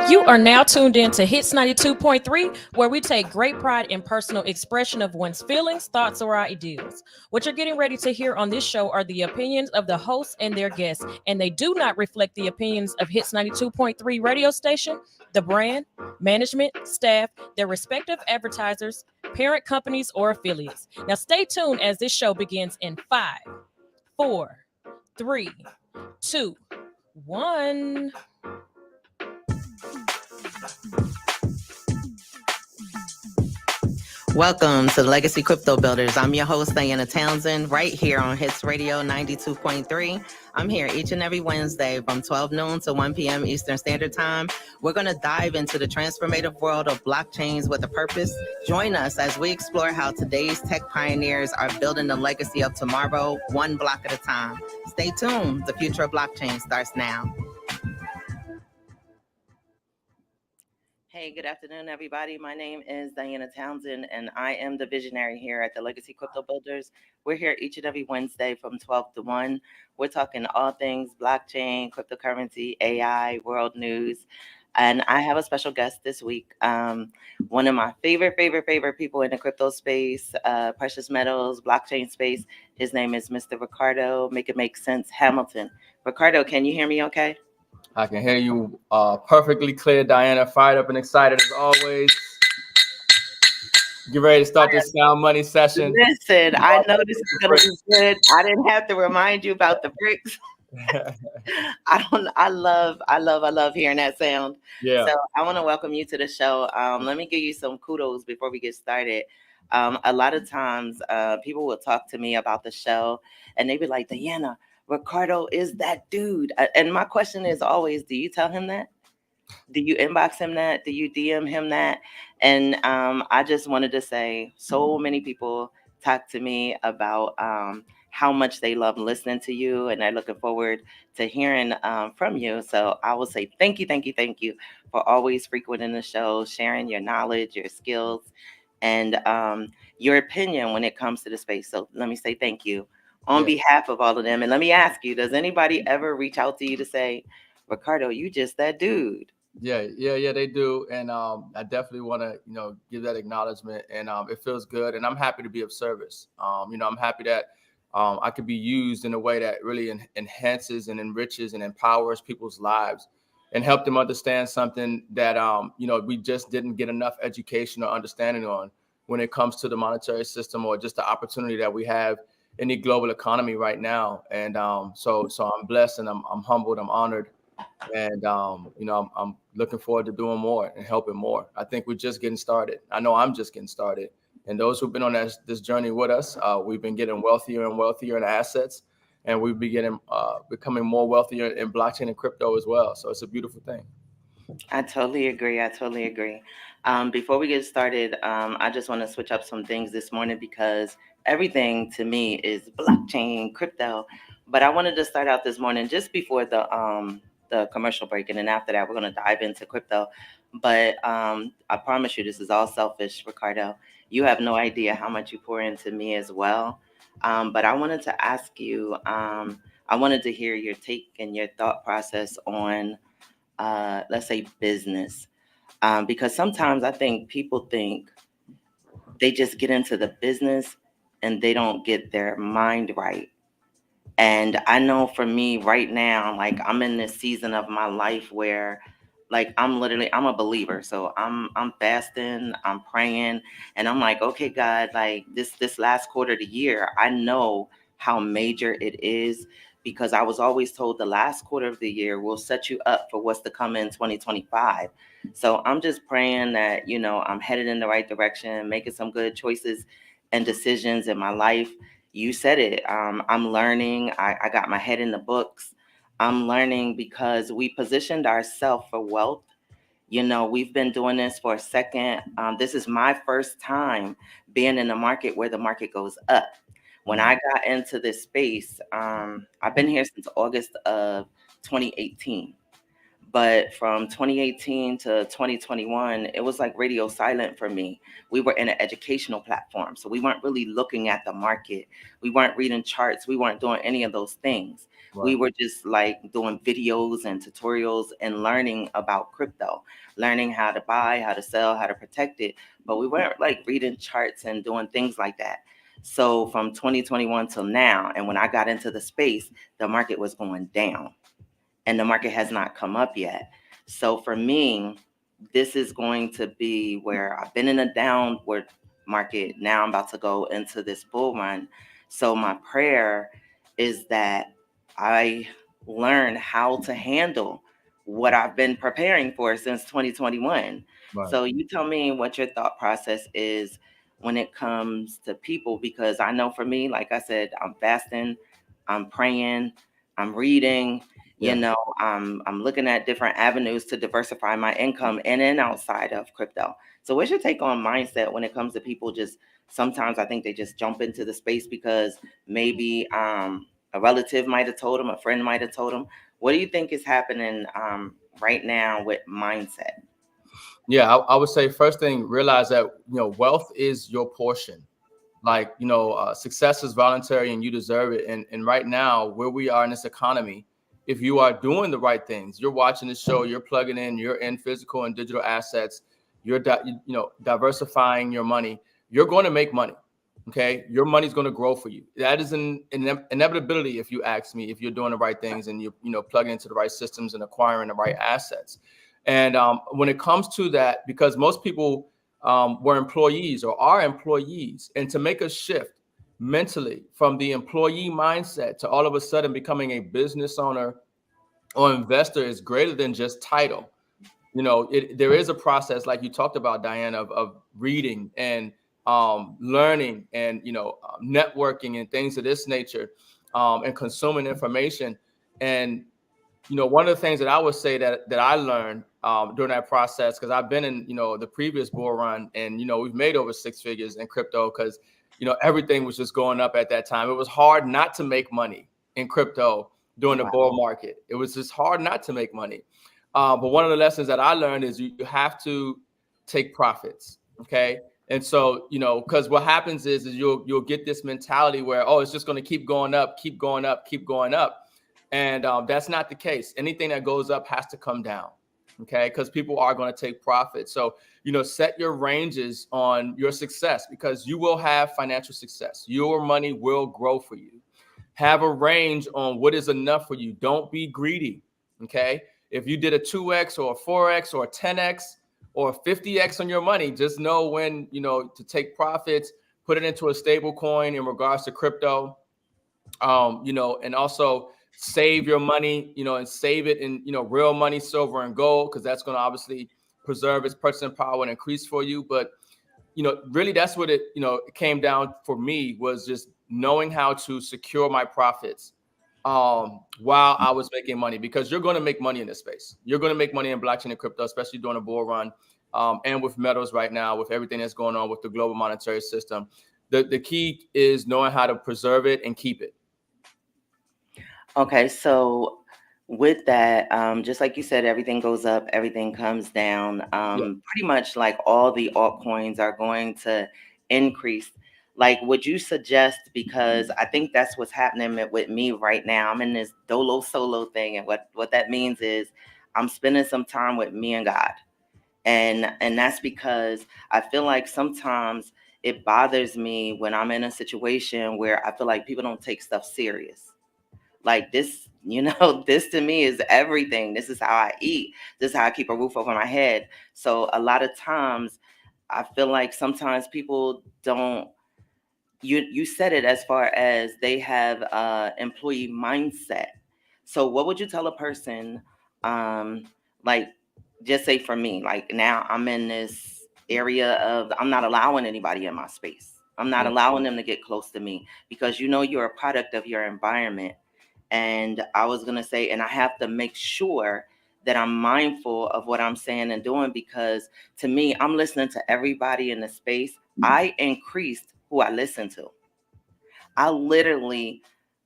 You are now tuned in to Hits 92.3, where we take great pride in personal expression of one's feelings, thoughts, or ideals. What you're getting ready to hear on this show are the opinions of the hosts and their guests, and they do not reflect the opinions of Hits 92.3 radio station, the brand, management, staff, their respective advertisers, parent companies, or affiliates. Now, stay tuned as this show begins in 5, 4, 3, 2, 1. Welcome to Legacy Crypto Builders. I'm your host, Diana Townsend, right here on Hits Radio 92.3. I'm here each and every Wednesday from 12 noon to 1 p.m. Eastern Standard Time. We're going to dive into the transformative world of blockchains with a purpose. Join us as we explore how today's tech pioneers are building the legacy of tomorrow, one block at a time. Stay tuned. The future of blockchain starts now. Hey, good afternoon, everybody. My name is Diana Townsend, and I am the visionary here at the Legacy Crypto Builders. We're here each and every Wednesday from 12 to 1. We're talking all things blockchain, cryptocurrency, AI, world news. And I have a special guest this week. One of my favorite people in the crypto space, precious metals, blockchain space. His name is Mr. Ricardo, Make It Make Sense Hamilton. Ricardo, can you hear me okay? I can hear you perfectly clear, Diana. Fired up and excited as always. Get ready to start this Sound Money session. Listen, I know this is going to be good. I didn't have to remind you about the bricks. I love hearing that sound. Yeah. So I want to welcome you to the show. Let me give you some kudos before we get started. A lot of times people will talk to me about the show and they be like, Diana, Ricardo is that dude. And my question is always, do you tell him that? Do you inbox him that? Do you DM him that? And I just wanted to say, so many people talk to me about how much they love listening to you, and they're looking forward to hearing from you. So I will say thank you for always frequenting the show, sharing your knowledge, your skills, and your opinion when it comes to the space. So let me say thank you on behalf of all of them. And let me ask you, does anybody ever reach out to you to say, Ricardo, you just that dude? Yeah, they do. And I definitely want to, give that acknowledgement, and it feels good. And I'm happy to be of service. I'm happy that I could be used in a way that really enhances and enriches and empowers people's lives and help them understand something that, we just didn't get enough education or understanding on when it comes to the monetary system or just the opportunity that we have in the global economy right now. And so I'm blessed, and I'm humbled, I'm honored. And, I'm looking forward to doing more and helping more. I think we're just getting started. I know I'm just getting started. And those who've been on this journey with us, we've been getting wealthier and wealthier in assets, and we've been becoming more wealthier in blockchain and crypto as well. So it's a beautiful thing. I totally agree. Before we get started, I just want to switch up some things this morning because everything to me is blockchain, crypto. But I wanted to start out this morning just before the commercial break, and then after that, we're going to dive into crypto. But I promise you, this is all selfish, Ricardo. You have no idea how much you pour into me as well. But I wanted to ask you, I wanted to hear your take and your thought process on, let's say, business. Because sometimes I think people think they just get into the business and they don't get their mind right. And I know for me right now, like I'm in this season of my life where like I'm a believer. So I'm fasting, I'm praying, and I'm like, okay, God, like this last quarter of the year, I know how major it is because I was always told the last quarter of the year will set you up for what's to come in 2025. So I'm just praying that, I'm headed in the right direction, making some good choices and decisions in my life. You said it. I'm learning. I got my head in the books. I'm learning because we positioned ourselves for wealth. We've been doing this for a second. This is my first time being in a market where the market goes up. When I got into this space, I've been here since August of 2018. But from 2018 to 2021, it was like radio silent for me. We were in an educational platform, so we weren't really looking at the market. We weren't reading charts. We weren't doing any of those things. We Right. were just like doing videos and tutorials and learning about crypto, learning how to buy, how to sell, how to protect it. But we weren't like reading charts and doing things like that. So from 2021 till now, and when I got into the space, the market was going down and the market has not come up yet. So for me, this is going to be where I've been in a downward market. Now I'm about to go into this bull run. So my prayer is that I learn how to handle what I've been preparing for since 2021. Right. So you tell me what your thought process is when it comes to people, because I know for me, like I said, I'm fasting, I'm praying, I'm reading, Yeah. I'm looking at different avenues to diversify my income in and outside of crypto. So what's your take on mindset when it comes to people just sometimes I think they just jump into the space because maybe a relative might have told them, a friend might have told them. What do you think is happening right now with mindset? Yeah, I would say first thing, realize that wealth is your portion. Like success is voluntary and you deserve it. And right now, where we are in this economy, if you are doing the right things, you're watching the show, you're plugging in, you're in physical and digital assets, you're diversifying your money, you're going to make money. Okay, your money's going to grow for you. That is an inevitability, if you ask me. If you're doing the right things and you plugging into the right systems and acquiring the right assets. And when it comes to that, because most people were employees or are employees, and to make a shift mentally from the employee mindset to all of a sudden becoming a business owner or investor is greater than just title. There is a process, like you talked about, Diane, of reading and learning and networking and things of this nature, and consuming information. And one of the things that I would say that I learned during that process, because I've been in the previous bull run, and we've made over six figures in crypto, because everything was just going up at that time. It was hard not to make money in crypto during the Wow. bull market. It was just hard not to make money. But one of the lessons that I learned is you have to take profits. Okay. And so, because what happens is you'll get this mentality where, oh, it's just going to keep going up, keep going up, keep going up. And that's not the case. Anything that goes up has to come down. Okay. Because people are going to take profit. So, set your ranges on your success, because you will have financial success. Your money will grow for you. Have a range on what is enough for you. Don't be greedy. Okay. If you did a 2x or a 4x or a 10x or 50x on your money, just know when, to take profits, put it into a stable coin in regards to crypto, and also save your money, and save it in, real money, silver and gold, because that's going to obviously preserve its purchasing power and increase for you. But, really that's what it came down for me, was just knowing how to secure my profits while I was making money, because you're going to make money in this space. You're going to make money in blockchain and crypto, especially during a bull run, and with metals right now, with everything that's going on with the global monetary system. The key is knowing how to preserve it and keep it. Okay, so with that, just like you said, everything goes up, everything comes down. Yeah. Pretty much like all the altcoins are going to increase. Like, would you suggest, because I think that's what's happening with me right now. I'm in this dolo solo thing, and what that means is I'm spending some time with me and God. And that's because I feel like sometimes it bothers me when I'm in a situation where I feel like people don't take stuff serious. Like this, this to me is everything. This is how I eat. This is how I keep a roof over my head. So a lot of times I feel like sometimes people don't, you said it, as far as they have employee mindset. So what would you tell a person, um like, just say for me, like now I'm in this area of, I'm not allowing anybody in my space. I'm not Yeah. allowing them to get close to me, because you're a product of your environment. And I was going to say, and I have to make sure that I'm mindful of what I'm saying and doing, because to me, I'm listening to everybody in the space. I increased who I listen to. I literally,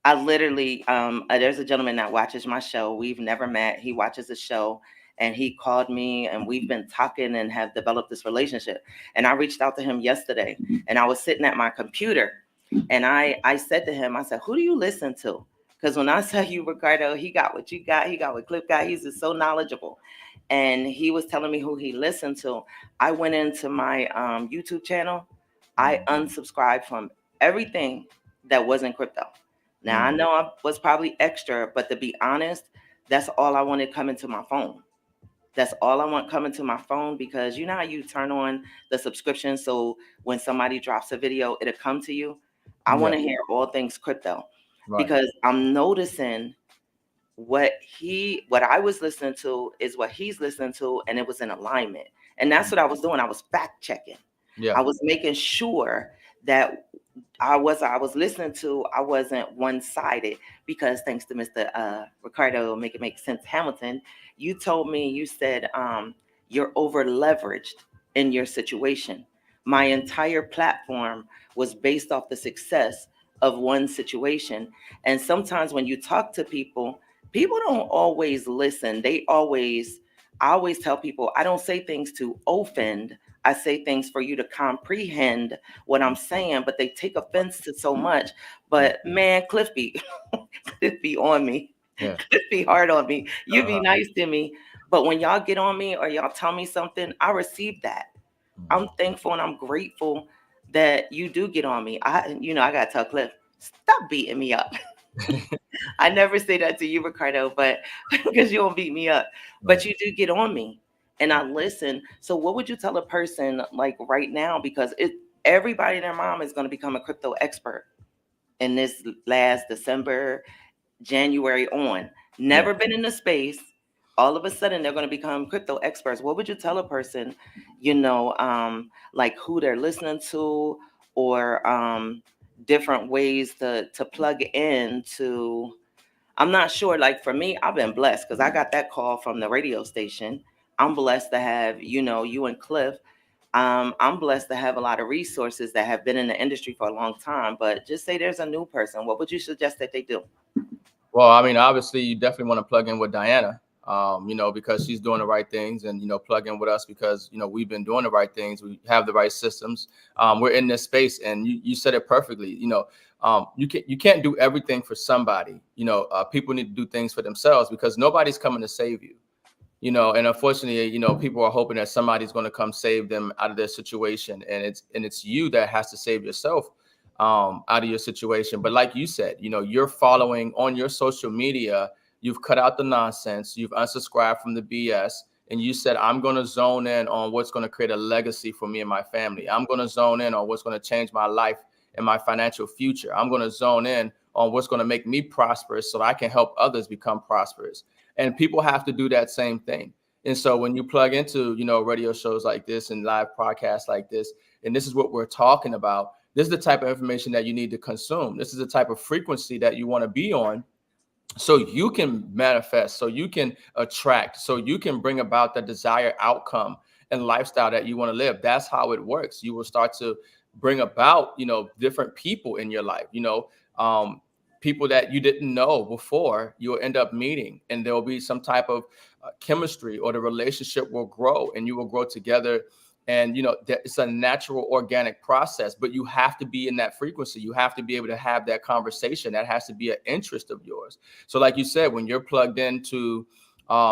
there's a gentleman that watches my show. We've never met. He watches the show, and he called me, and we've been talking and have developed this relationship. And I reached out to him yesterday, and I was sitting at my computer, and I said to him, I said, who do you listen to? Because when I tell you, Ricardo, he got what you got, he got what Cliff got. He's just so knowledgeable. And he was telling me who he listened to. I went into my YouTube channel. I unsubscribed from everything that wasn't crypto. Now, I know I was probably extra, but to be honest, that's all I wanted coming to my phone. That's all I want coming to my phone, because you know how you turn on the subscription so when somebody drops a video, it'll come to you. I want to hear all things crypto, Right. because I'm noticing what I was listening to is what he's listening to, and it was in alignment. And that's what I was doing. I was fact checking. Yeah. I was making sure that I was listening to, I wasn't one sided, because thanks to Mr. Ricardo, make it make sense Hamilton, you told me, you said you're over leveraged in your situation. My entire platform was based off the success of one situation. And sometimes when you talk to people, people don't always listen. I always tell people, I don't say things to offend. I say things for you to comprehend what I'm saying, but they take offense to so much. But man, Cliff be, Cliff be on me. Yeah. Cliff be hard on me. You be nice to me. But when y'all get on me or y'all tell me something, I receive that. I'm thankful and I'm grateful that you do get on me. I gotta tell Cliff, stop beating me up. I never say that to you, Ricardo, but because you don't beat me up. But you do get on me and I listen. So what would you tell a person like right now? Because everybody and their mom is going to become a crypto expert in this last December, January on. Never been in the space. All of a sudden they're going to become crypto experts. What would you tell a person, like who they're listening to, or different ways to plug into? I'm not sure. Like for me, I've been blessed because I got that call from the radio station. I'm blessed to have, you and Cliff. I'm blessed to have a lot of resources that have been in the industry for a long time. But just say there's a new person. What would you suggest that they do? Well, I mean, obviously, you definitely want to plug in with Diana, because she's doing the right things, and plug in with us because we've been doing the right things. We have the right systems. We're in this space, and you said it perfectly. You can't do everything for somebody. People need to do things for themselves because nobody's coming to save you. And unfortunately, people are hoping that somebody's going to come save them out of their situation, and it's you that has to save yourself out of your situation. But like you said, you're following on your social media, you've cut out the nonsense, you've unsubscribed from the BS, and you said, I'm going to zone in on what's going to create a legacy for me and my family. I'm going to zone in on what's going to change my life and my financial future. I'm going to zone in on what's going to make me prosperous so I can help others become prosperous. And people have to do that same thing. And so when you plug into, radio shows like this and live podcasts like this, and this is what we're talking about, this is the type of information that you need to consume. This is the type of frequency that you want to be on so you can manifest, so you can attract, so you can bring about the desired outcome and lifestyle that you want to live. That's how it works. You will start to bring about, different people in your life, people that you didn't know before, you'll end up meeting, and there'll be some type of chemistry, or the relationship will grow and you will grow together. And, it's a natural organic process, but you have to be in that frequency. You have to be able to have that conversation. That has to be an interest of yours. So like you said, when you're plugged into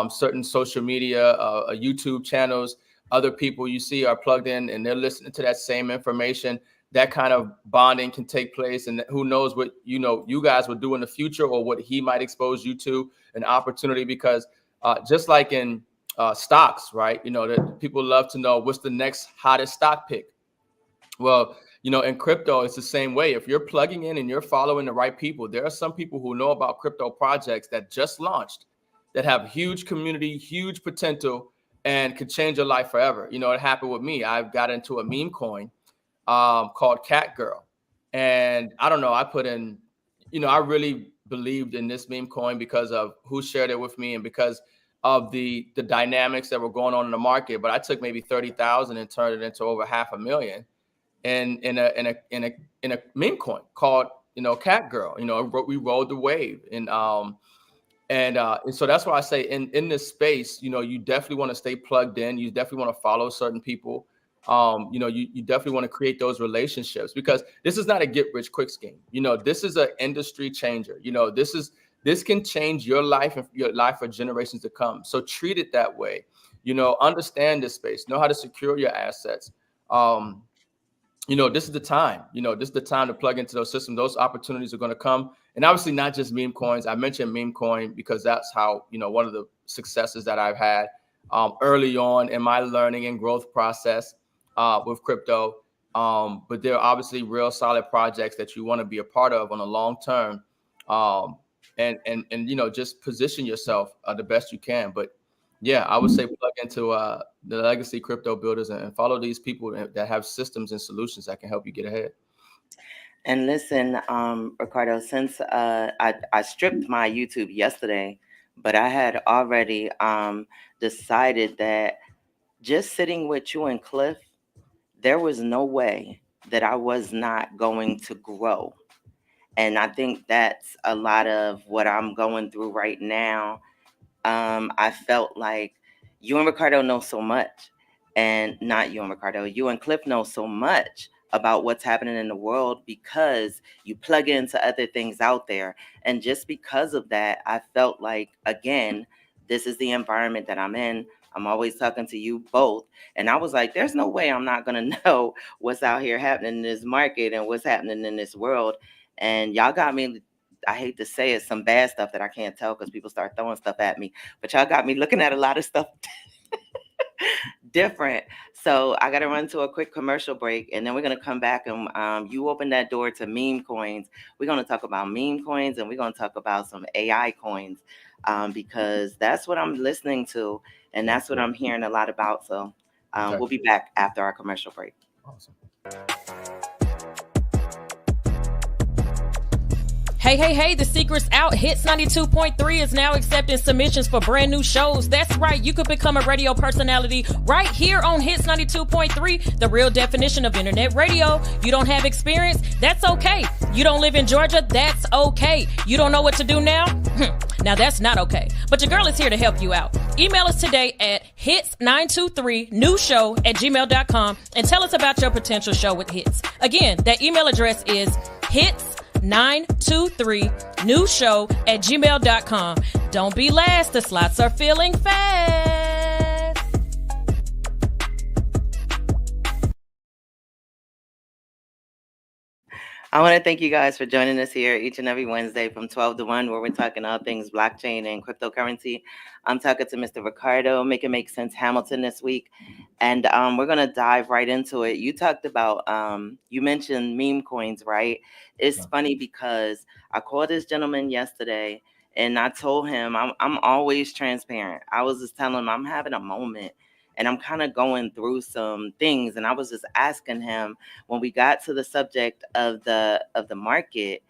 certain social media, YouTube channels, other people you see are plugged in and they're listening to that same information, that kind of bonding can take place. And who knows what, you guys will do in the future, or what he might expose you to, an opportunity, because just like in stocks, right? That people love to know what's the next hottest stock pick. Well, in crypto, it's the same way. If you're plugging in and you're following the right people, there are some people who know about crypto projects that just launched, that have huge community, huge potential, and could change your life forever. It happened with me. I got into a meme coin called Cat Girl. And I don't know, I put in, I really believed in this meme coin because of who shared it with me and because of the dynamics that were going on in the market. But I took maybe 30,000 and turned it into over 500,000 in a meme coin called, Cat Girl. We rode the wave. And And so that's why I say in this space, you definitely want to stay plugged in. You definitely want to follow certain people. You definitely want to create those relationships, because this is not a get rich quick scheme. This is an industry changer. This can change your life and your life for generations to come. So treat it that way. Understand this space, know how to secure your assets. This is the time. This is the time to plug into those systems. Those opportunities are going to come. And obviously not just meme coins. I mentioned meme coin because that's how, one of the successes that I've had early on in my learning and growth process with crypto. But there are obviously real solid projects that you want to be a part of on a long term. And just position yourself the best you can. But yeah, I would say plug into the legacy crypto builders and follow these people that have systems and solutions that can help you get ahead. And listen, Ricardo, since I stripped my YouTube yesterday, but I had already decided that just sitting with you and Cliff, there was no way that I was not going to grow. And I think that's a lot of what I'm going through right now. I felt like you and Ricardo know so much, and not you and Ricardo, you and Cliff know so much about what's happening in the world because you plug into other things out there. And just because of that, I felt like, again, this is the environment that I'm in. I'm always talking to you both. And I was like, there's no way I'm not going to know what's out here happening in this market and what's happening in this world. And y'all got me, I hate to say it, some bad stuff that I can't tell because people start throwing stuff at me. But y'all got me looking at a lot of stuff different. So I got to run to a quick commercial break, and then we're going to come back and you open that door to meme coins. We're going to talk about meme coins, and we're going to talk about some AI coins because that's what I'm listening to, and that's what I'm hearing a lot about. So we'll be back after our commercial break. Awesome. Hey, the secret's out. Hits 92.3 is now accepting submissions for brand new shows. That's right, you could become a radio personality right here on Hits 92.3, the real definition of internet radio. You don't have experience? That's okay. You don't live in Georgia? That's okay. You don't know what to do now? Now that's not okay. But your girl is here to help you out. Email us today at hits923newshow@gmail.com and tell us about your potential show with Hits. Again, that email address is hits923newshow@gmail.com. Don't be last. The slots are filling fast. I want to thank you guys for joining us here each and every Wednesday from 12 to 1, where we're talking all things blockchain and cryptocurrency. I'm talking to Mr. Ricardo, Make It Make Sense Hamilton this week. And we're going to dive right into it. You talked about, you mentioned meme coins, right? It's funny because I called this gentleman yesterday and I told him I'm always transparent. I was just telling him I'm having a moment. And I'm kind of going through some things. And I was just asking him when we got to the subject of the market,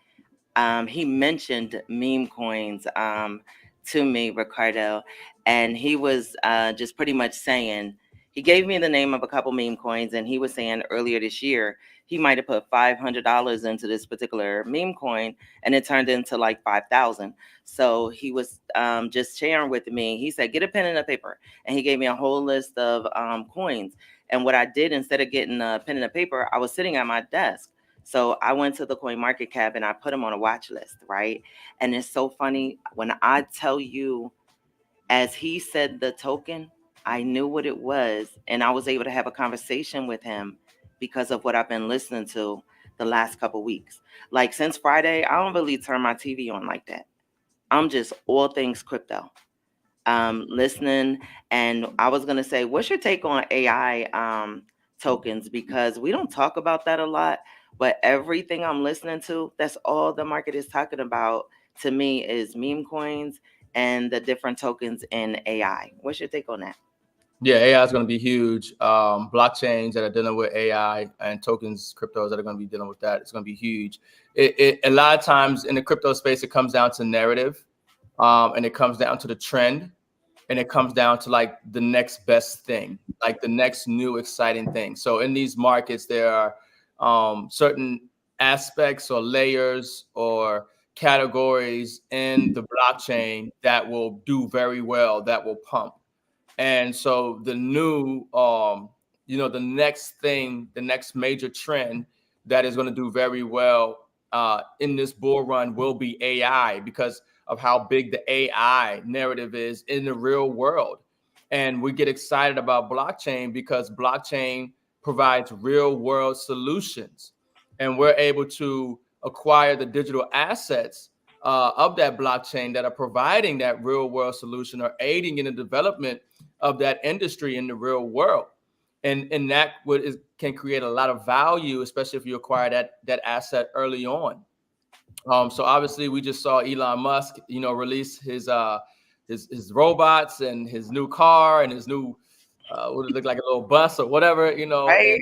he mentioned meme coins to me, Ricardo. And he was just pretty much saying, he gave me the name of a couple meme coins. And he was saying earlier this year, he might have put $500 into this particular meme coin and it turned into like 5,000. So he was just sharing with me. He said, get a pen and a paper. And he gave me a whole list of coins. And what I did, instead of getting a pen and a paper, I was sitting at my desk. So I went to the Coin Market Cap and I put him on a watch list, right? And it's so funny when I tell you, as he said the token, I knew what it was. And I was able to have a conversation with him because of what I've been listening to the last couple weeks. Like since Friday, I don't really turn my TV on like that. I'm just all things crypto, listening. And I was going to say, what's your take on AI tokens? Because we don't talk about that a lot, but everything I'm listening to, that's all the market is talking about to me is meme coins and the different tokens in AI. What's your take on that? Yeah, AI is going to be huge. Blockchains that are dealing with AI and tokens, cryptos that are going to be dealing with that, it's going to be huge. A lot of times in the crypto space, it comes down to narrative, and it comes down to the trend, and it comes down to like the next best thing, like the next new exciting thing. So in these markets, there are certain aspects or layers or categories in the blockchain that will do very well, that will pump. And so the new, the next thing, the next major trend that is going to do very well in this bull run will be AI, because of how big the AI narrative is in the real world. And we get excited about blockchain because blockchain provides real world solutions. And we're able to acquire the digital assets of that blockchain that are providing that real world solution or aiding in the development of that industry in the real world. And that can create a lot of value, especially if you acquire that asset early on. So obviously we just saw Elon Musk, release his robots and his new car and his new what it look like, a little bus or whatever, Right. and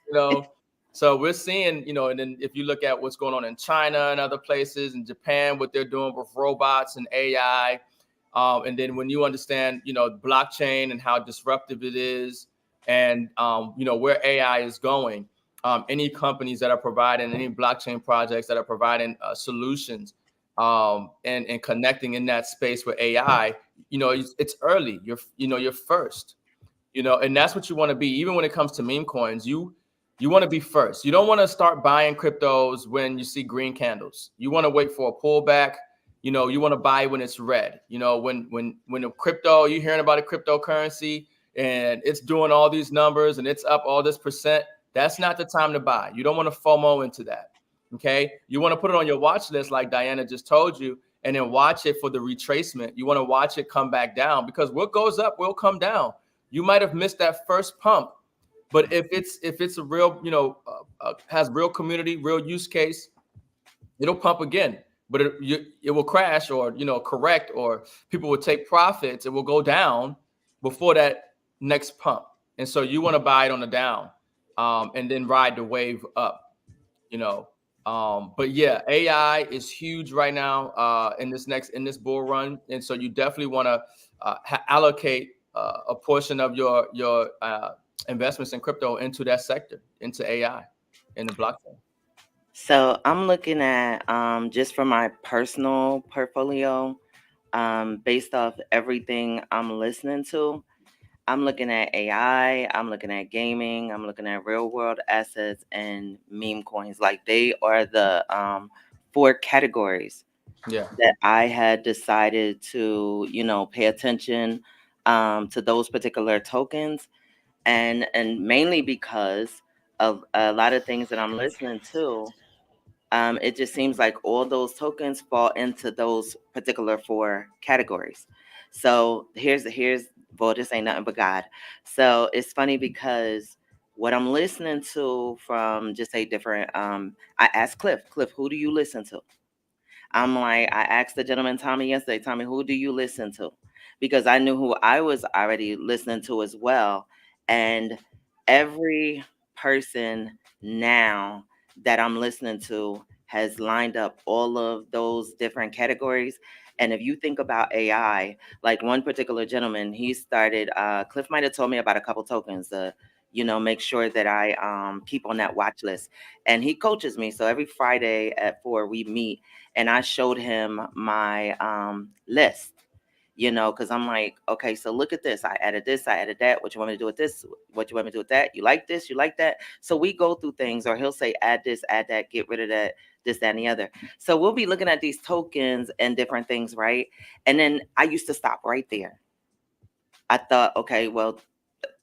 you know, so we're seeing, and then if you look at what's going on in China and other places, in Japan, what they're doing with robots and AI, and then when you understand, blockchain and how disruptive it is, and where AI is going, any companies that are providing any blockchain projects that are providing solutions, and connecting in that space with AI, it's early. You're first. And that's what you want to be. Even when it comes to meme coins, you want to be first. You don't want to start buying cryptos when you see green candles. You want to wait for a pullback. You want to buy when it's red. When a crypto, you're hearing about a cryptocurrency and it's doing all these numbers and it's up all this percent, that's not the time to buy. You don't want to FOMO into that. Okay. You want to put it on your watch list, like Diana just told you, and then watch it for the retracement. You want to watch it come back down, because what goes up will come down. You might have missed that first pump, but if it's a real, has real community, real use case, it'll pump again. But it will crash, or correct, or people will take profits. It will go down before that next pump, and so you want to buy it on the down, and then ride the wave up. you know. But yeah, AI is huge right now in this bull run, and so you definitely want to allocate a portion of your investments in crypto into that sector, into AI, in the blockchain. So I'm looking at just for my personal portfolio, based off everything I'm listening to. I'm looking at AI, I'm looking at gaming, I'm looking at real world assets and meme coins. Like they are the four categories Yeah, that I had decided to, pay attention to those particular tokens, and mainly because of a lot of things that I'm listening to. It just seems like all those tokens fall into those particular four categories. So here's well, this ain't nothing but God. So it's funny because what I'm listening to from just a different I asked Cliff, who do you listen to? I'm like, I asked the gentleman Tommy yesterday, Tommy, who do you listen to? Because I knew who I was already listening to as well. And every person now that I'm listening to has lined up all of those different categories. And if you think about AI, like one particular gentleman, he started, Cliff might have told me about a couple tokens, make sure that I keep on that watch list. And he coaches me. So every Friday at 4, we meet and I showed him my list, because I'm like, okay, so look at this. I added this, I added that. What you want me to do with this? What you want me to do with that? You like this? You like that? So we go through things, or he'll say, add this, add that, get rid of that, this, that, and the other. So we'll be looking at these tokens and different things, right? And then I used to stop right there. I thought, okay, well,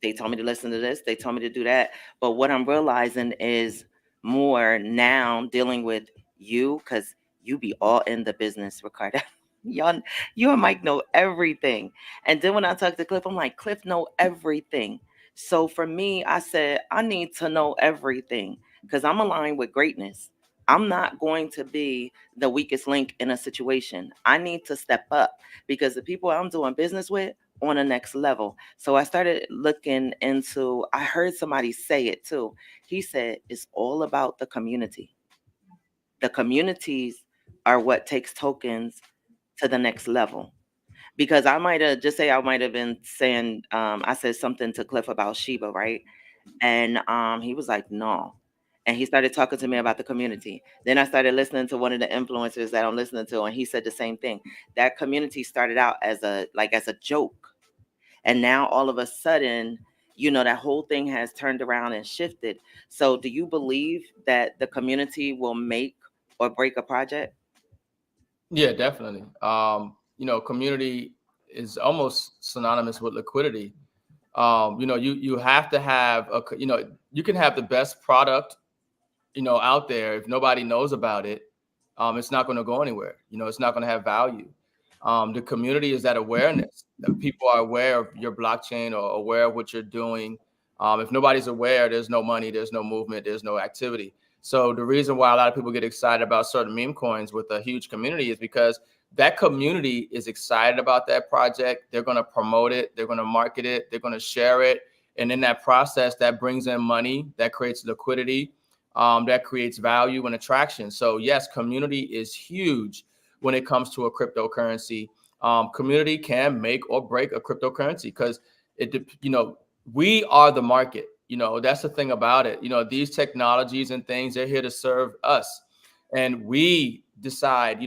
they told me to listen to this, they told me to do that. But what I'm realizing is more now dealing with you, because you be all in the business, Ricardo. Y'all, you and Mike know everything. And then when I talk to Cliff, I'm like, Cliff know everything. So for me, I said, I need to know everything because I'm aligned with greatness. I'm not going to be the weakest link in a situation. I need to step up because the people I'm doing business with on the next level. So I started looking into, I heard somebody say it too. He said, it's all about the community. The communities are what takes tokens to the next level. Because I might have been saying, I said something to Cliff about Sheba, right? And he was like, no. And he started talking to me about the community. Then I started listening to one of the influencers that I'm listening to, and he said the same thing. That community started out as a joke, and now all of a sudden, that whole thing has turned around and shifted. So do you believe that the community will make or break a project? Yeah, definitely. Community is almost synonymous with liquidity. You have to have you can have the best product out there. If nobody knows about it, it's not going to go anywhere. It's not going to have value. The community is that awareness that people are aware of your blockchain or aware of what you're doing. If nobody's aware, there's no money, there's no movement, there's no activity. So the reason why a lot of people get excited about certain meme coins with a huge community is because that community is excited about that project. They're going to promote it. They're going to market it. They're going to share it. And in that process, that brings in money, that creates liquidity, that creates value and attraction. So yes, community is huge when it comes to a cryptocurrency. Community can make or break a cryptocurrency because we are the market. That's the thing about it. These technologies and things, they're here to serve us, and we decide,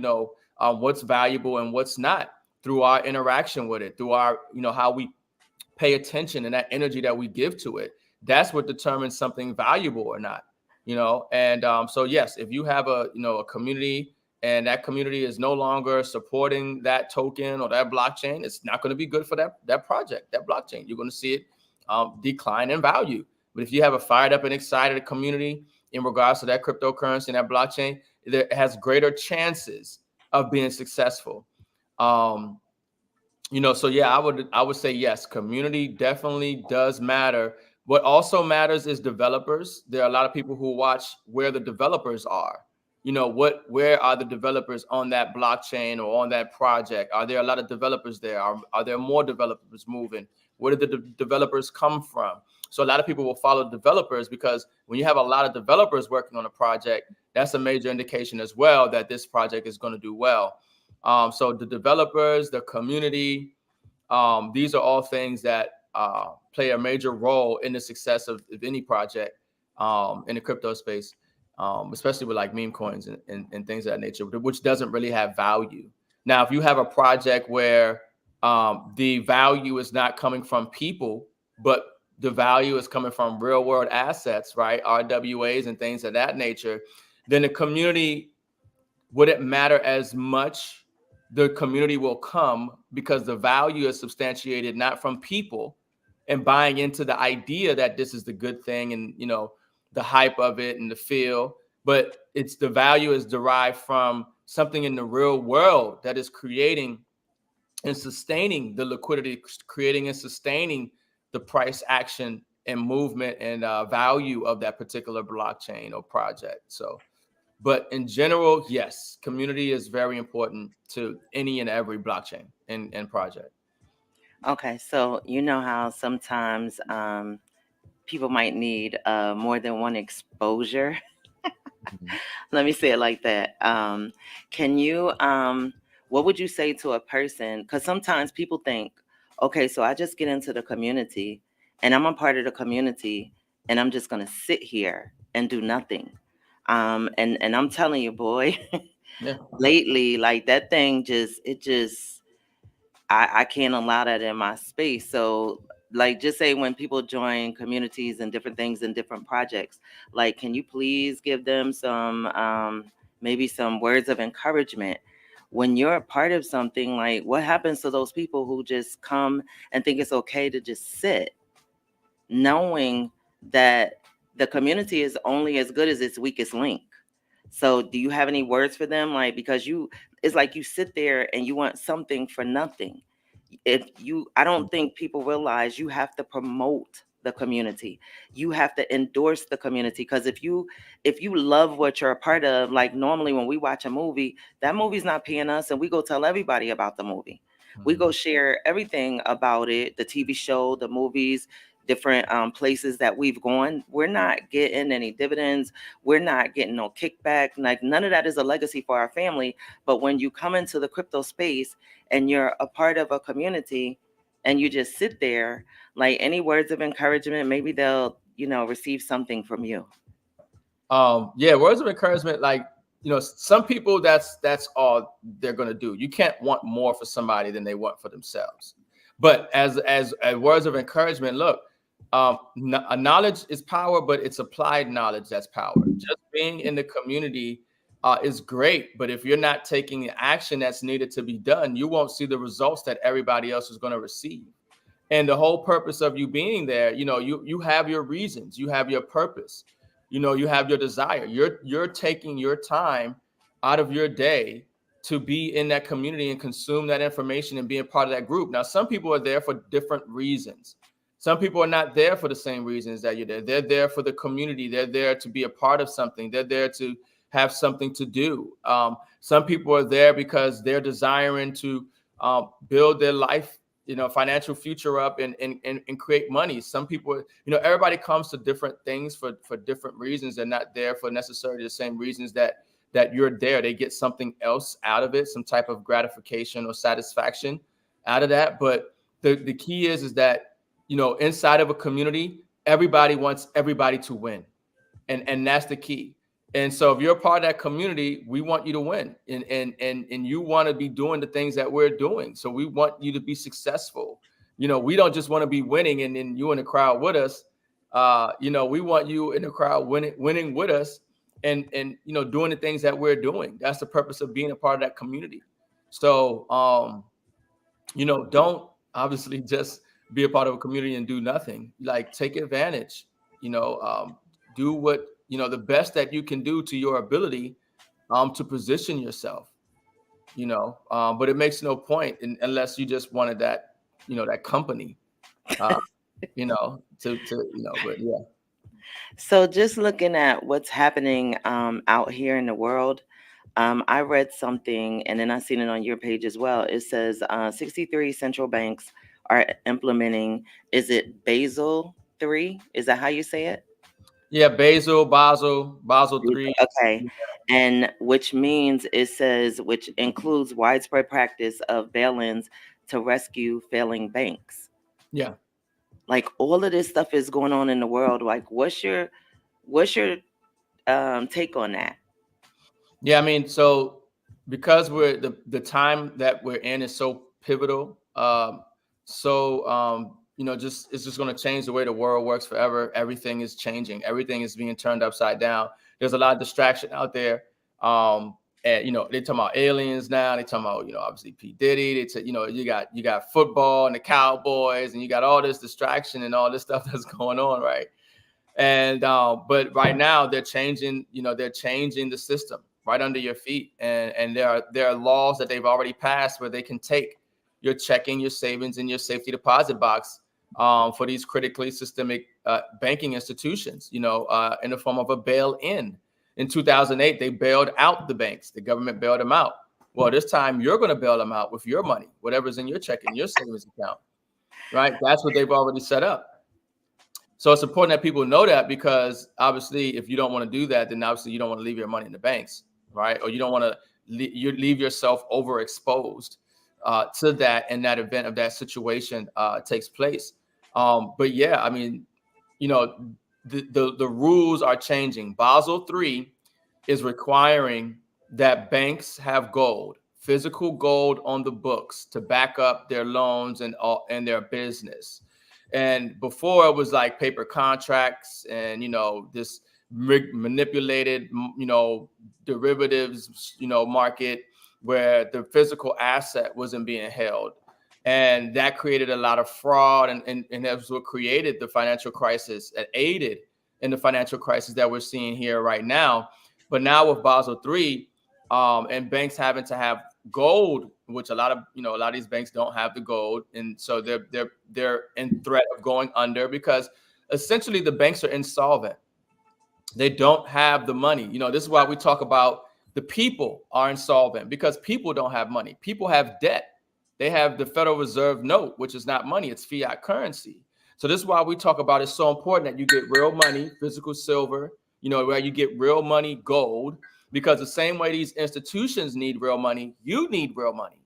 what's valuable and what's not through our interaction with it, through our, how we pay attention and that energy that we give to it. That's what determines something valuable or not. And so yes, if you have a community and that community is no longer supporting that token or that blockchain, it's not going to be good for that project, that blockchain. You're going to see it decline in value. But if you have a fired up and excited community in regards to that cryptocurrency and that blockchain, it has greater chances of being successful. So yeah, I would say yes, community definitely does matter. What also matters is developers. There are a lot of people who watch where the developers are. Where are the developers on that blockchain or on that project? Are there a lot of developers there? Are there more developers moving? Where did the developers come from? So a lot of people will follow developers because when you have a lot of developers working on a project, that's a major indication as well that this project is going to do well. So the developers, the community, these are all things that play a major role in the success of any project in the crypto space, especially with like meme coins and things of that nature, which doesn't really have value. Now, if you have a project where the value is not coming from people, but the value is coming from real world assets, right? RWAs and things of that nature, then the community wouldn't matter as much. The community will come because the value is substantiated not from people and buying into the idea that this is the good thing and the hype of it and the feel, but it's the value is derived from something in the real world that is creating and sustaining the liquidity, creating and sustaining the price action and movement and value of that particular blockchain or project. So but in general, yes, community is very important to any and every blockchain and project. Okay, so you know how sometimes people might need more than one exposure. Mhm. Let me say it like that. Can you, what would you say to a person? Because sometimes people think, okay, so I just get into the community and I'm a part of the community and I'm just going to sit here and do nothing. And I'm telling you, boy, Yeah. lately, like that thing I can't allow that in my space. So, like, just say when people join communities and different things and different projects, like, can you please give them some, maybe some words of encouragement? When you're a part of something, like, what happens to those people who just come and think it's okay to just sit, knowing that the community is only as good as its weakest link? So, do you have any words for them? Like, because it's like you sit there and you want something for nothing. I don't think people realize you have to promote the community. You have to endorse the community, because if you love what you're a part of, like normally when we watch a movie, that movie's not paying us and we go tell everybody about the movie. We go share everything about it, the TV show, the movies, different places that we've gone. We're not getting any dividends. We're not getting no kickback. Like, none of that is a legacy for our family. But when you come into the crypto space and you're a part of a community and you just sit there, like, any words of encouragement, maybe they'll receive something from you. Yeah, words of encouragement, like, some people, that's all they're gonna do. You can't want more for somebody than they want for themselves. But as words of encouragement, look, knowledge is power, but it's applied knowledge that's power. Just being in the community is great, but if you're not taking the action that's needed to be done, you won't see the results that everybody else is going to receive. And the whole purpose of you being there, you have your reasons, you have your purpose, you have your desire. You're taking your time out of your day to be in that community and consume that information and be a part of that group. Now, some people are there for different reasons. Some people are not there for the same reasons that you're there. They're there for the community. They're there to be a part of something. They're there to have something to do. Some people are there because they're desiring to build their life, financial future up and create money. Some people, everybody comes to different things for different reasons. They're not there for necessarily the same reasons that you're there. They get something else out of it, some type of gratification or satisfaction out of that. But the key is that, inside of a community, everybody wants everybody to win. And that's the key. And so if you're a part of that community, we want you to win, and you want to be doing the things that we're doing. So we want you to be successful. We don't just want to be winning and then you in the crowd with us. We want you in the crowd winning with us, and doing the things that we're doing. That's the purpose of being a part of that community. So don't obviously just be a part of a community and do nothing. Like, take advantage, do what, the best that you can do to your ability, to position yourself, but it makes no point unless you just wanted that, that company, but yeah. So just looking at what's happening out here in the world, I read something and then I seen it on your page as well. It says 63 central banks are implementing, is it Basel 3? Is that how you say it? Yeah, Basel 3. Okay. And which means it says, which includes widespread practice of bail-ins to rescue failing banks. Yeah. Like, all of this stuff is going on in the world. Like, what's your take on that? Yeah, I mean, so because we're the time that we're in is so pivotal, just it's just going to change the way the world works forever. Everything is changing. Everything is being turned upside down. There's a lot of distraction out there. And they talking about aliens now. They talking about, obviously P. Diddy. They say, you got football and the Cowboys, and you got all this distraction and all this stuff that's going on, right? And but right now they're changing the system right under your feet, and there are laws that they've already passed where they can take your checking, your savings, and your safety deposit box for these critically systemic banking institutions, in the form of a bail-in. In 2008, they bailed out the banks. The government bailed them out. Well, this time you're going to bail them out with your money, whatever's in your checking, your savings account, right? That's what they've already set up. So it's important that people know that, because obviously if you don't want to do that, then obviously you don't want to leave your money in the banks, right? Or you don't want to leave yourself overexposed to that in that event of that situation takes place. But yeah, I mean, the rules are changing. Basel 3 is requiring that banks have gold, physical gold on the books to back up their loans and their business. And before it was like paper contracts and, this manipulated, derivatives, market where the physical asset wasn't being held. And that created a lot of fraud. And that's what created the financial crisis, and aided in the financial crisis that we're seeing here right now. But now with Basel III, and banks having to have gold, which a lot of these banks don't have the gold, and so they're in threat of going under, because essentially the banks are insolvent. They don't have the money. This is why we talk about the people are insolvent, because people don't have money. People have debt. They have the Federal Reserve note, which is not money, it's fiat currency. So this is why we talk about it's so important that you get real money, physical silver, where you get real money, gold, because the same way these institutions need real money, you need real money.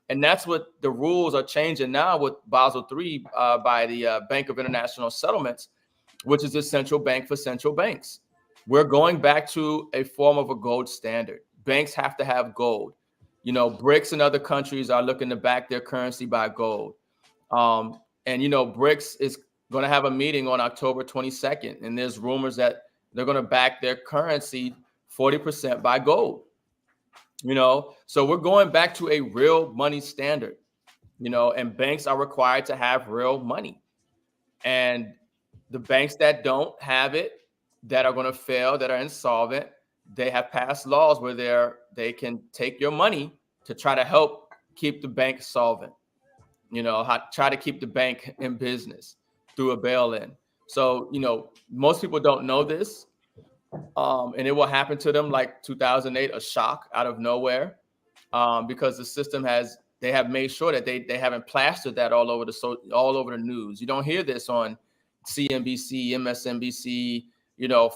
And that's what the rules are changing now with Basel III by the Bank of International Settlements, which is a central bank for central banks. We're going back to a form of a gold standard. Banks have to have gold. BRICS and other countries are looking to back their currency by gold. And BRICS is going to have a meeting on October 22nd, and there's rumors that they're going to back their currency 40% by gold. So we're going back to a real money standard. And banks are required to have real money. And the banks that don't have it, that are going to fail, that are insolvent, they have passed laws where they can take your money to try to help keep the bank solvent. Try to keep the bank in business through a bail-in. So, most people don't know this, and it will happen to them like 2008, a shock out of nowhere, because the system they have made sure that they haven't plastered that all over the news. You don't hear this on CNBC, MSNBC,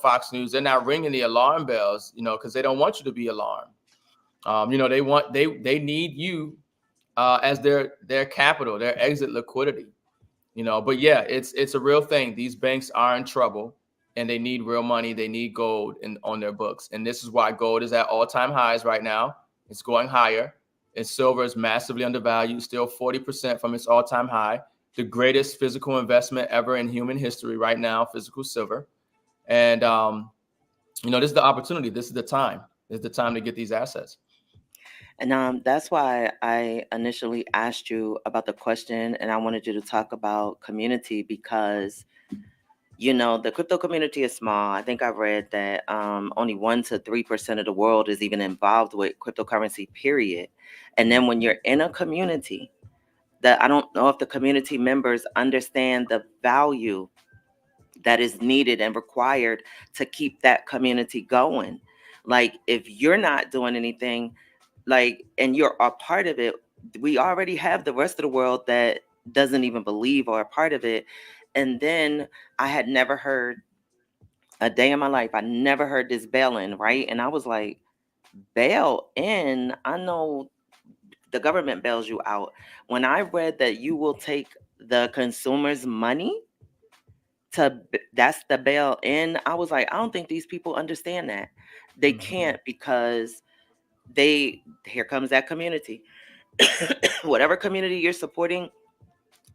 Fox News. They're not ringing the alarm bells, because they don't want you to be alarmed. They need you as their capital, their exit liquidity. But yeah, it's a real thing. These banks are in trouble, and they need real money. They need gold on their books, and this is why gold is at all-time highs right now. It's going higher. And silver is massively undervalued, still 40% from its all-time high. The greatest physical investment ever in human history right now, physical silver. And this is the opportunity. This is the time. This is the time to get these assets. And that's why I initially asked you about the question, and I wanted you to talk about community, because the crypto community is small. I think I read that only 1 to 3% of the world is even involved with cryptocurrency, period. And then when you're in a community, that I don't know if the community members understand the value that is needed and required to keep that community going. Like, if you're not doing anything, and you're a part of it, we already have the rest of the world that doesn't even believe or a part of it. And then I had never heard a day in my life, I never heard this bail-in, right? And I was like, bail-in? I know the government bails you out. When I read that you will take the consumer's money that's the bail-in, I was like, I don't think these people understand that. They can't, because here comes that community. Whatever community you're supporting,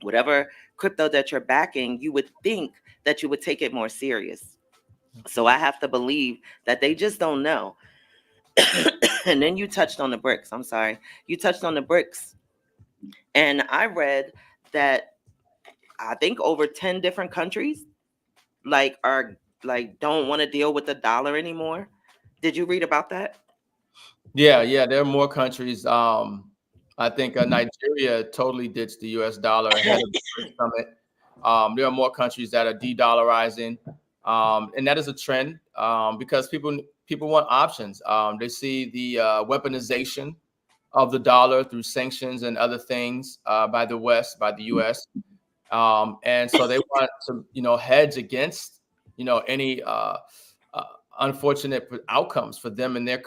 whatever crypto that you're backing, you would think that you would take it more serious. So I have to believe that they just don't know. And then you touched on the BRICS. I'm sorry. You touched on the BRICS. And I read that I think over 10 different countries don't want to deal with the dollar anymore. Did you read about that? Yeah. There are more countries. I think Nigeria totally ditched the US dollar ahead of the summit. There are more countries that are de-dollarizing. And that is a trend, because people want options. They see the weaponization of the dollar through sanctions and other things by the West, by the US. And so they want to, hedge against, any unfortunate outcomes for them and their,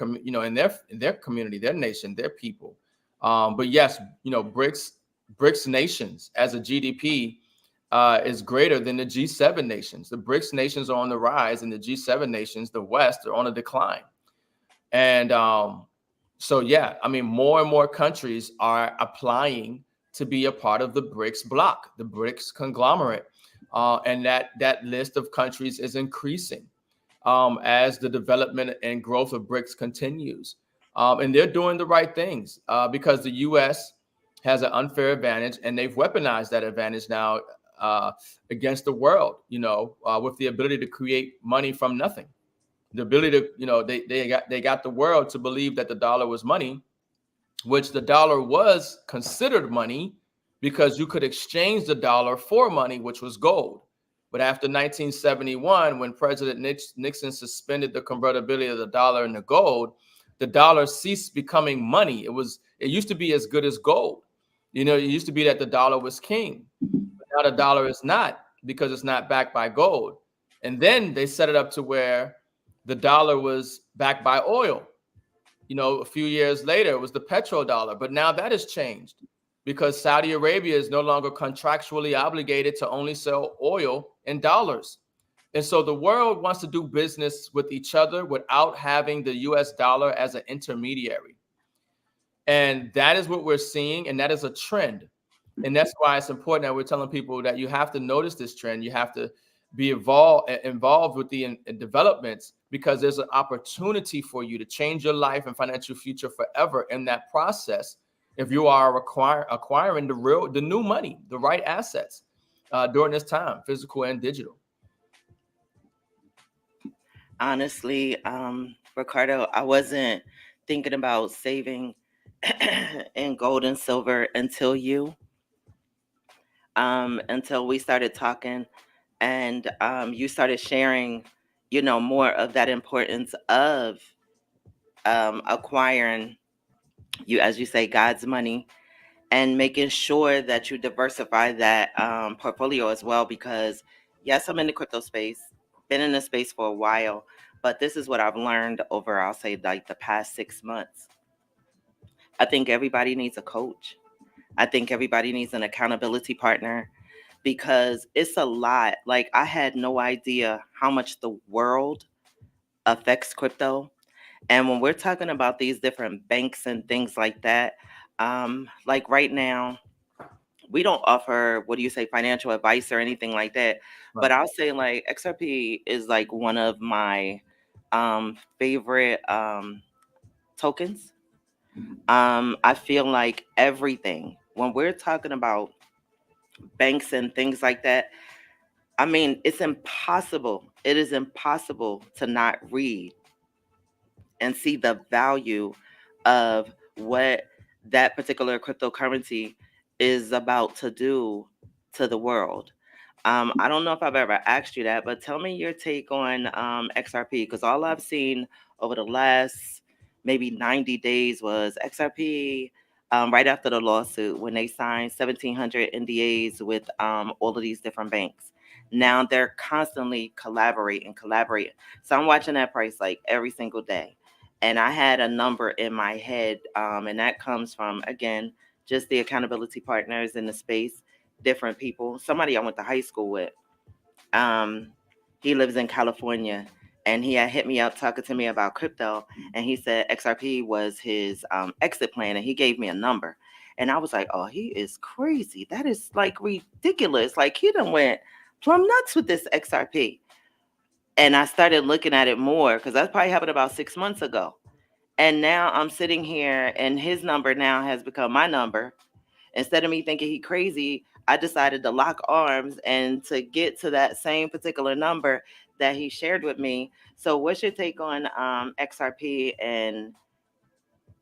in their community, their nation, their people. But yes, BRICS nations as a GDP is greater than the G7 nations. The BRICS nations are on the rise, and the G7 nations, the West, are on a decline. And so, yeah, I mean, more and more countries are applying to be a part of the BRICS bloc, the BRICS conglomerate. And that list of countries is increasing as the development and growth of BRICS continues. And they're doing the right things because the U.S. has an unfair advantage, and they've weaponized that advantage now against the world, with the ability to create money from nothing. The ability to, they got the world to believe that the dollar was money, which the dollar was considered money because you could exchange the dollar for money, which was gold. But after 1971, when President Nixon suspended the convertibility of the dollar into gold, the dollar ceased becoming money. It used to be as good as gold. It used to be that the dollar was king. But now the dollar is not, because it's not backed by gold. And then they set it up to where the dollar was backed by oil. A few years later, it was the petrodollar. But now that has changed because Saudi Arabia is no longer contractually obligated to only sell oil in dollars. And so the world wants to do business with each other without having the US dollar as an intermediary. And that is what we're seeing. And that is a trend. And that's why it's important that we're telling people that you have to notice this trend. You have to be involved with the developments, because there's an opportunity for you to change your life and financial future forever in that process. If you are acquiring the new money, the right assets during this time, physical and digital. Honestly, Ricardo, I wasn't thinking about saving in gold and silver until we started talking, and you started sharing, more of that importance of acquiring, as you say, God's money, and making sure that you diversify that portfolio as well. Because yes, I'm in the crypto space, been in the space for a while, but this is what I've learned over, I'll say, like the past 6 months. I think everybody needs a coach. I think everybody needs an accountability partner, because it's a lot. Like, I had no idea how much the world affects crypto. And when we're talking about these different banks and things like that, like right now, we don't offer, what do you say, financial advice or anything like that. But Right. I'll say, like, XRP is like one of my favorite tokens. I feel like everything, when we're talking about banks and things like that, I mean, it's impossible. It is impossible to not read and see the value of what that particular cryptocurrency is about to do to the world. I don't know if I've ever asked you that, but tell me your take on XRP, because all I've seen over the last maybe 90 days was XRP. Right after the lawsuit, when they signed 1,700 NDAs with all of these different banks. Now they're constantly collaborating. So I'm watching that price like every single day. And I had a number in my head, and that comes from, again, just the accountability partners in the space, different people. Somebody I went to high school with, um, he lives in California, and he had hit me up talking to me about crypto, and he said XRP was his exit plan, and he gave me a number. And I was like, oh, he is crazy. That is like ridiculous. Like, he done went plumb nuts with this XRP. And I started looking at it more, because that probably happened about 6 months ago. And now I'm sitting here, and his number now has become my number. Instead of me thinking he crazy, I decided to lock arms and to get to that same particular number that he shared with me. So what's your take on XRP and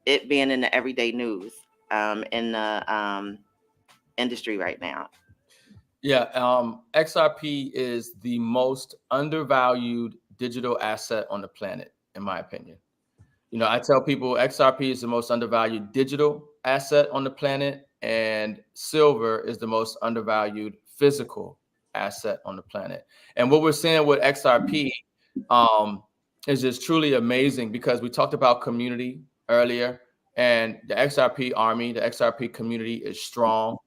it being in the everyday news in the industry right now? Yeah, XRP is the most undervalued digital asset on the planet, in my opinion. I tell people XRP is the most undervalued digital asset on the planet, and silver is the most undervalued physical asset on the planet. And what we're seeing with XRP is just truly amazing, because we talked about community earlier, and the XRP army, the XRP community is strong.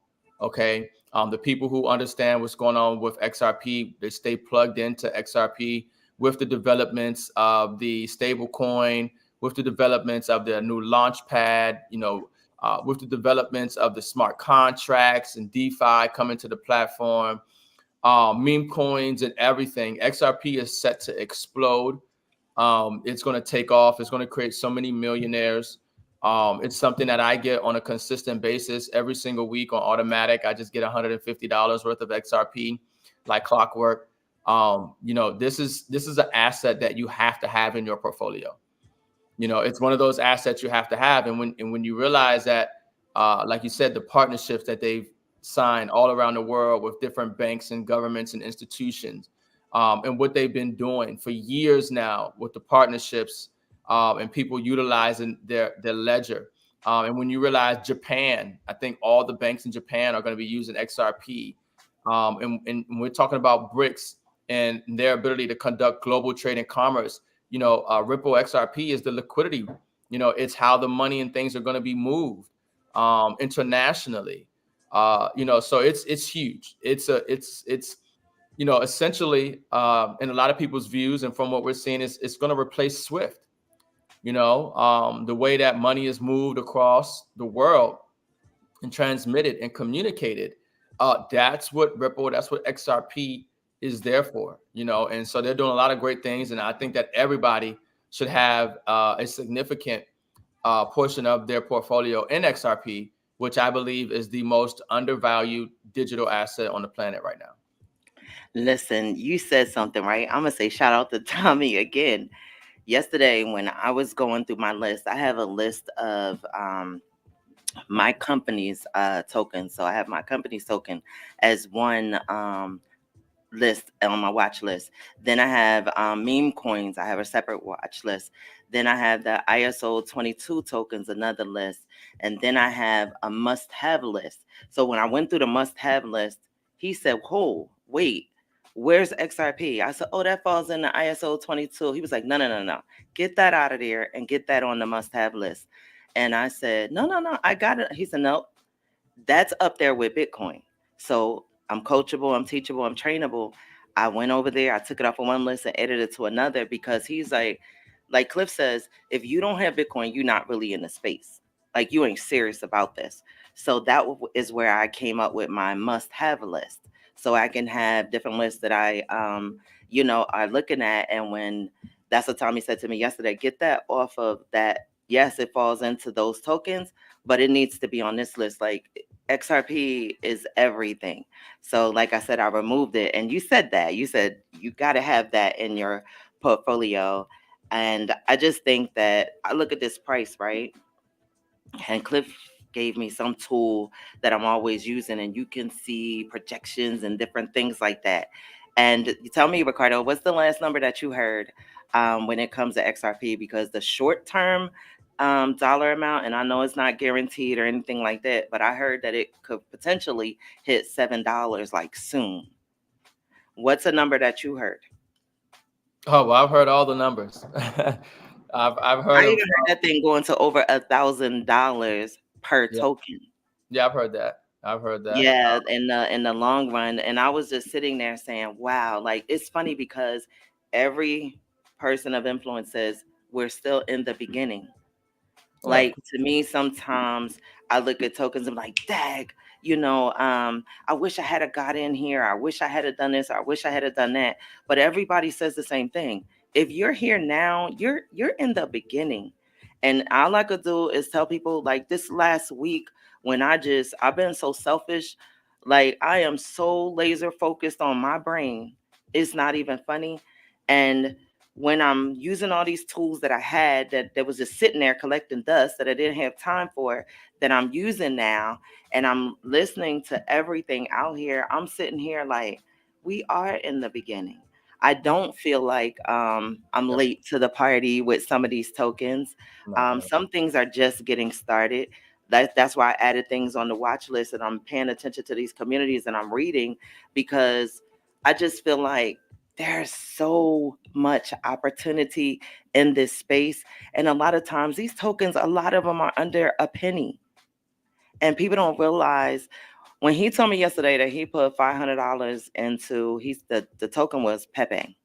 Okay. The people who understand what's going on with XRP, they stay plugged into XRP with the developments of the stable coin, with the developments of the new launch pad, with the developments of the smart contracts and DeFi coming to the platform, meme coins and everything. XRP is set to explode. It's going to take off. It's going to create so many millionaires. It's something that I get on a consistent basis every single week on automatic. I just get $150 worth of XRP like clockwork. This is an asset that you have to have in your portfolio. It's one of those assets you have to have. And when you realize that, like you said, the partnerships that they've signed all around the world with different banks and governments and institutions, and what they've been doing for years now with the partnerships, and people utilizing their ledger. And when you realize Japan, I think all the banks in Japan are going to be using XRP. And we're talking about BRICS and their ability to conduct global trade and commerce. Ripple XRP is the liquidity. It's how the money and things are going to be moved internationally. So it's huge. It's essentially, in a lot of people's views, and from what we're seeing, is it's going to replace Swift. The way that money is moved across the world and transmitted and communicated. That's what Ripple, that's what XRP is there for, and so they're doing a lot of great things. And I think that everybody should have a significant portion of their portfolio in XRP, which I believe is the most undervalued digital asset on the planet right now. Listen, you said something, right? I'm going to say shout out to Tommy again. Yesterday, when I was going through my list, I have a list of my company's tokens. So I have my company's token as one list on my watch list. Then I have meme coins. I have a separate watch list. Then I have the ISO 22 tokens, another list. And then I have a must-have list. So when I went through the must-have list, he said, "Oh, wait, where's XRP?" I said, "Oh, that falls in the ISO 22." He was like, "No. Get that out of there and get that on the must-have list." And I said, No, I got it." He said, "No, that's up there with Bitcoin." So I'm coachable, I'm teachable, I'm trainable. I went over there, I took it off of one list and added it to another because he's like Cliff says, if you don't have Bitcoin, you're not really in the space. Like you ain't serious about this. So that is where I came up with my must-have list. So I can have different lists that I, are looking at. And when that's what Tommy said to me yesterday, get that off of that. Yes, it falls into those tokens, but it needs to be on this list. Like XRP is everything. So, like I said, I removed it. And you said that. You said you got to have that in your portfolio. And I just think that I look at this price, right? And Cliff gave me some tool that I'm always using, and you can see projections and different things like that. And you tell me, Ricardo, what's the last number that you heard when it comes to XRP? Because the short term dollar amount, and I know it's not guaranteed or anything like that, but I heard that it could potentially hit $7 like soon. What's a number that you heard? Oh, well, I've heard all the numbers. I've I heard even of heard that thing going to over $1,000 per yeah, token. yeah, I've heard that. I've heard that. Yeah, in the long run. And I was just sitting there saying, wow, like it's funny because every person of influence says we're still in the beginning. Yeah, Like to me, sometimes I look at tokens and I'm like, dag, I wish I had a got in here. I wish I had a done this. I wish I had a done that. But everybody says the same thing. If you're here now, you're in the beginning. And all I could do is tell people like this last week when I've been so selfish, like I am so laser focused on my brain. It's not even funny. And when I'm using all these tools that I had that was just sitting there collecting dust that I didn't have time for, that I'm using now, and I'm listening to everything out here, I'm sitting here like we are in the beginning. I don't feel like I'm yeah. late to the party with some of these tokens. No, no. Some things are just getting started. That's why I added things on the watch list and I'm paying attention to these communities and I'm reading because I just feel like there's so much opportunity in this space. And a lot of times these tokens, a lot of them are under a penny. And people don't realize when he told me yesterday that he put $500 into the token was Pepe.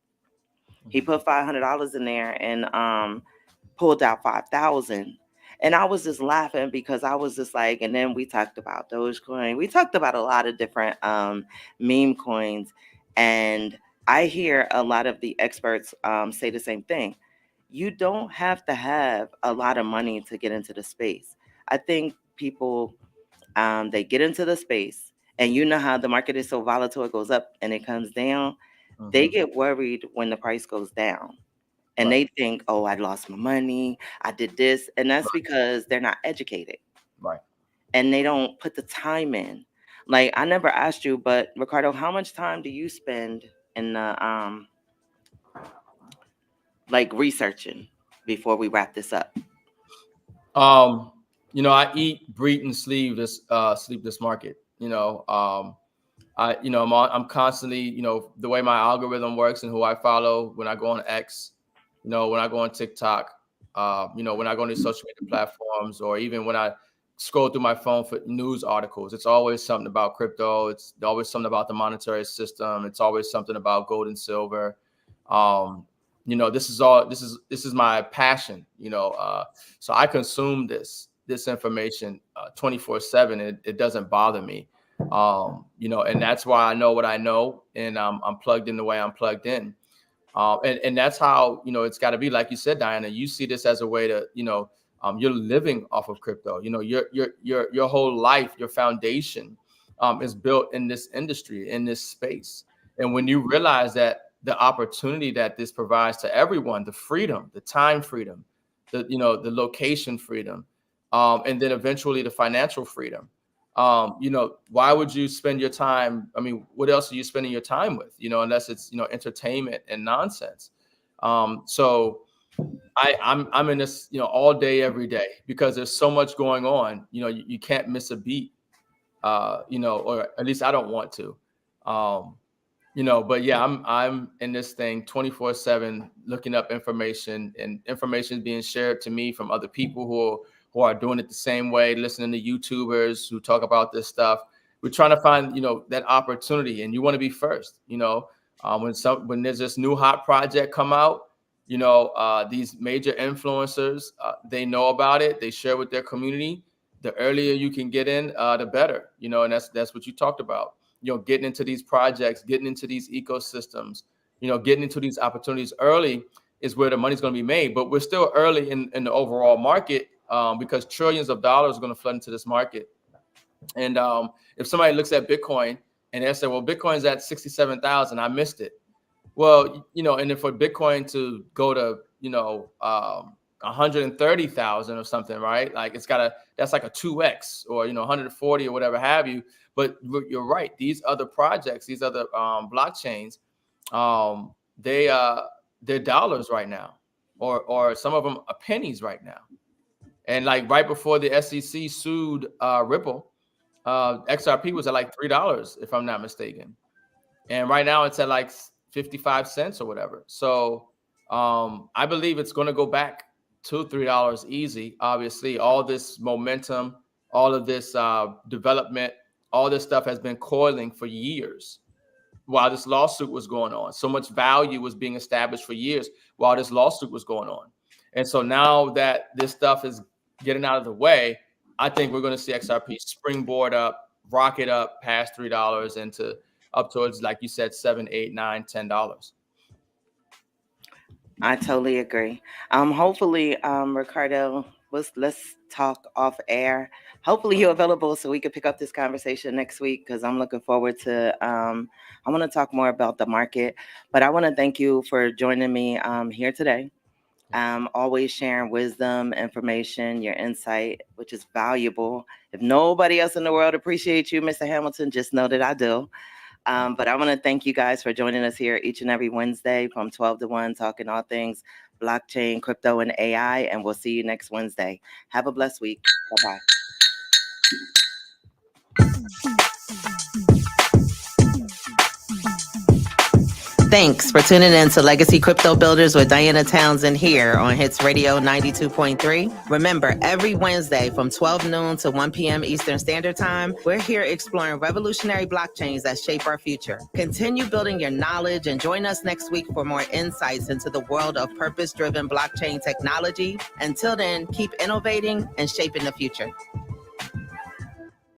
He Mhm. put $500 in there and pulled out 5,000. And I was just laughing because I was just like, and then we talked about Dogecoin. We talked about a lot of different meme coins. And I hear a lot of the experts say the same thing. You don't have to have a lot of money to get into the space. I think people, they get into the space, and you know how the market is so volatile, it goes up and it comes down. They Mhm. get worried when the price goes down and Right, they think, oh, I lost my money, I did this. And that's right, because they're not educated right. and they don't put the time in. Like I never asked you, but Ricardo, how much time do you spend in the like researching before we wrap this up? Um, I eat, breathe, and sleep this market. I'm constantly, the way my algorithm works and who I follow when I go on X, when I go on TikTok, when I go on these social media platforms, or even when I scroll through my phone for news articles. It's always something about crypto. It's always something about the monetary system. It's always something about gold and silver. This is my passion, so I consume this information 24/7. It doesn't bother me, and that's why I know what I know, and I'm plugged in the way I'm plugged in. And that's how, it's got to be. Like you said, Diana, you see this as a way to, you're living off of crypto. Your whole life, your foundation is built in this industry, in this space. And when you realize that the opportunity that this provides to everyone, the freedom, the time freedom, the location freedom, and then eventually the financial freedom. Why would you spend your time? I mean, what else are you spending your time with? Unless it's entertainment and nonsense. So I'm in this all day, every day, because there's so much going on. You can't miss a beat. Or at least I don't want to. But yeah, I'm in this thing 24/7, looking up information, and information being shared to me from other people who are doing it the same way, listening to YouTubers who talk about this stuff. We're trying to find, that opportunity, and you want to be first. When there's this new hot project come out, these major influencers, they know about it, they share with their community. The earlier you can get in, the better. And that's what you talked about. Getting into these projects, getting into these ecosystems, getting into these opportunities early is where the money's going to be made. But we're still early in the overall market, because trillions of dollars are going to flood into this market. And if somebody looks at Bitcoin and they say, well, Bitcoin's at 67,000, I missed it. Well, and then for Bitcoin to go to, 130,000 or something, right? Like that's like a 2x or, 140 or whatever have you. But you're right. These other projects, these other blockchains, they're dollars right now, or some of them are pennies right now. And like right before the SEC sued Ripple, XRP was at like $3, if I'm not mistaken. And right now it's at like 55 cents or whatever. So I believe it's going to go back to $3 easy. Obviously, all this momentum, all of this development, all this stuff has been coiling for years while this lawsuit was going on. So much value was being established for years while this lawsuit was going on. And so now that this stuff is getting out of the way, I think we're going to see XRP springboard up, rocket up past $3 into up towards, like you said, $7, $8, $9, $10. I totally agree. Hopefully, Ricardo, let's talk off air. Hopefully you're available so we can pick up this conversation next week, because I'm looking forward to, I want to talk more about the market, but I want to thank you for joining me here today. Always sharing wisdom, information, your insight, which is valuable. If nobody else in the world appreciates you, Mr. Hamilton, just know that I do. But I want to thank you guys for joining us here each and every Wednesday from 12 to 1, talking all things blockchain, crypto, and AI. And we'll see you next Wednesday. Have a blessed week. Bye-bye. Thanks for tuning in to Legacy Crypto Builders with Diana Townsend here on Hits Radio 92.3. Remember, every Wednesday from 12 noon to 1 p.m. Eastern Standard Time, we're here exploring revolutionary blockchains that shape our future. Continue building your knowledge and join us next week for more insights into the world of purpose-driven blockchain technology. Until then, keep innovating and shaping the future.